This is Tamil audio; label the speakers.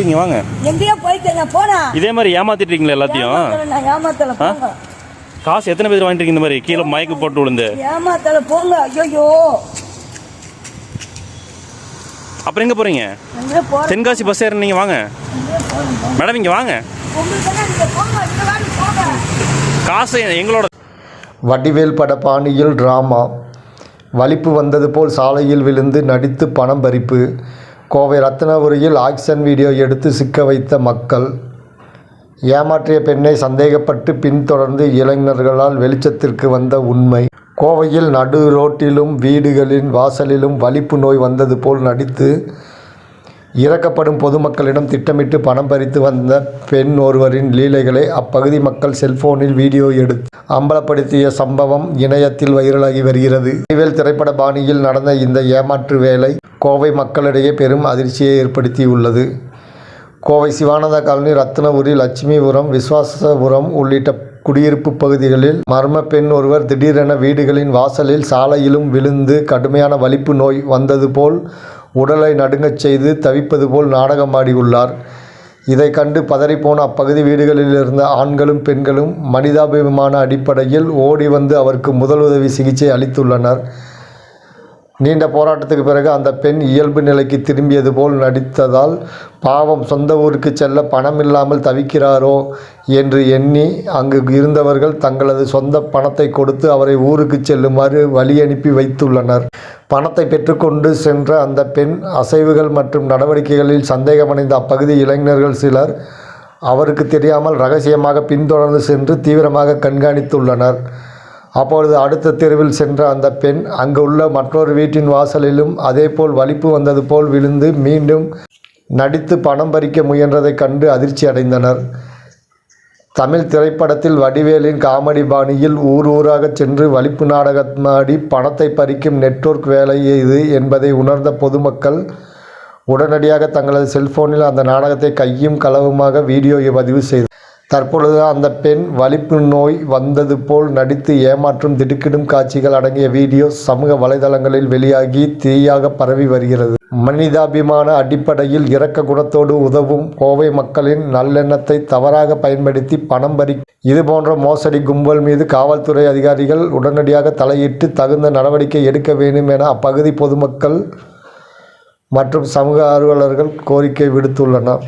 Speaker 1: போயிட்டீங்க வாங்க.
Speaker 2: எங்கேயோ போயிட்டேங்க போனா.
Speaker 1: இதே மாதிரி ஏமாத்திட்டீங்களா எல்லாத்தையும்?
Speaker 2: நான் ஏமாத்தல போங்க.
Speaker 1: காசு எத்தனை பேர் வாங்கிட்டு இந்த மாதிரி கீழே மயக்கு போட்டு விழுந்து?
Speaker 2: ஏமாத்தல போங்க. ஐயோ
Speaker 1: அப்புறம் எங்க போறீங்க? தென்காசி பஸ் ஏறினீங்க வாங்க. மேடம் இங்க வாங்க. காசு எங்களோட.
Speaker 3: வடிவேல் பட பாணியில் டிராமா. வலிப்பு வந்தது போல் சாலையில் விழுந்து நடித்து பணம் பறிப்பு. கோவை ரத்னபுரியில் ஆக்ஷன் வீடியோ எடுத்து சிக்க வைத்த மக்கள். ஏமாற்றிய பெண்ணை சந்தேகப்பட்டு பின்தொடர்ந்து இளைஞர்களால் வெளிச்சத்திற்கு வந்த உண்மை. கோவையில் நடு ரோட்டிலும் வீடுகளின் வாசலிலும் வலிப்பு நோய் வந்தது போல் நடித்து இறக்கப்படும் பொதுமக்களிடம் திட்டமிட்டு பணம் பறித்து வந்த பெண் ஒருவரின் லீலைகளை அப்பகுதி மக்கள் செல்போனில் வீடியோ எடுத்து அம்பலப்படுத்திய சம்பவம் இணையத்தில் வைரலாகி வருகிறது. வடிவேல் திரைப்பட பாணியில் நடந்த இந்த ஏமாற்று வேலை கோவை மக்களிடையே பெரும் அதிர்ச்சியை ஏற்படுத்தியுள்ளது. கோவை சிவானந்தா காலனி, ரத்னபுரி, லட்சுமிபுரம், விஸ்வாசபுரம் உள்ளிட்ட குடியிருப்பு பகுதிகளில் மர்ம பெண் ஒருவர் திடீரென வீடுகளின் வாசலில் சாலையிலும் விழுந்து கடுமையான வலிப்பு நோய் வந்தது போல் உடலை நடுங்கச் செய்து தவிப்பது போல் நாடகமாடியுள்ளார். இதை கண்டு பதறிப்போன அப்பகுதி வீடுகளில் இருந்த ஆண்களும் பெண்களும் மனிதாபிமான அடிப்படையில் ஓடி வந்து அவருக்கு முதலுதவி சிகிச்சை அளித்துள்ளனர். நீண்ட போராட்டத்துக்கு பிறகு அந்த பெண் இயல்பு நிலைக்கு திரும்பியது போல் நடித்ததால் பாவம் சொந்த ஊருக்கு செல்ல பணம் இல்லாமல் தவிக்கிறாரோ என்று எண்ணி அங்கு இருந்தவர்கள் தங்களது சொந்த பணத்தை கொடுத்து அவரை ஊருக்கு செல்லுமாறு வழி அனுப்பி வைத்துள்ளனர். பணத்தை பெற்றுக்கொண்டு சென்ற அந்த பெண் அசைவுகள் மற்றும் நடவடிக்கைகளில் சந்தேகமடைந்த அப்பகுதி இளைஞர்கள் சிலர் அவருக்கு தெரியாமல் ரகசியமாக பின்தொடர்ந்து சென்று தீவிரமாக கண்காணித்துள்ளனர். அப்பொழுது அடுத்த தெருவில் சென்ற அந்த பெண் அங்கு உள்ள மற்றொரு வீட்டின் வாசலிலும் அதேபோல் வலிப்பு வந்தது போல் விழுந்து மீண்டும் நடித்து பணம் பறிக்க முயன்றதை கண்டு அதிர்ச்சி அடைந்தனர். தமிழ் திரைப்படத்தில் வடிவேலின் காமெடி பாணியில் ஊர் ஊராக சென்று வலிப்பு நாடகமாடி பணத்தை பறிக்கும் நெட்வொர்க் வேலை இது என்பதை உணர்ந்த பொதுமக்கள் உடனடியாக தங்களது செல்போனில் அந்த நாடகத்தை கையும் களவுமாக வீடியோ பதிவு செய்தனர். தற்பொழுது அந்த பெண் வலிப்பு நோய் வந்தது போல் நடித்து ஏமாற்றும் திடுக்கிடும் காட்சிகள் அடங்கிய வீடியோ சமூக வலைதளங்களில் வெளியாகி தீயாக பரவி வருகிறது. மனிதாபிமான அடிப்படையில் இரக்க குணத்தோடு உதவும் கோவை மக்களின் நல்லெண்ணத்தை தவறாக பயன்படுத்தி பணம் இதுபோன்ற மோசடி கும்பல் மீது காவல்துறை அதிகாரிகள் உடனடியாக தலையிட்டு தகுந்த நடவடிக்கை எடுக்க வேண்டும் என அப்பகுதி பொதுமக்கள் மற்றும் சமூக ஆர்வலர்கள் கோரிக்கை விடுத்துள்ளனர்.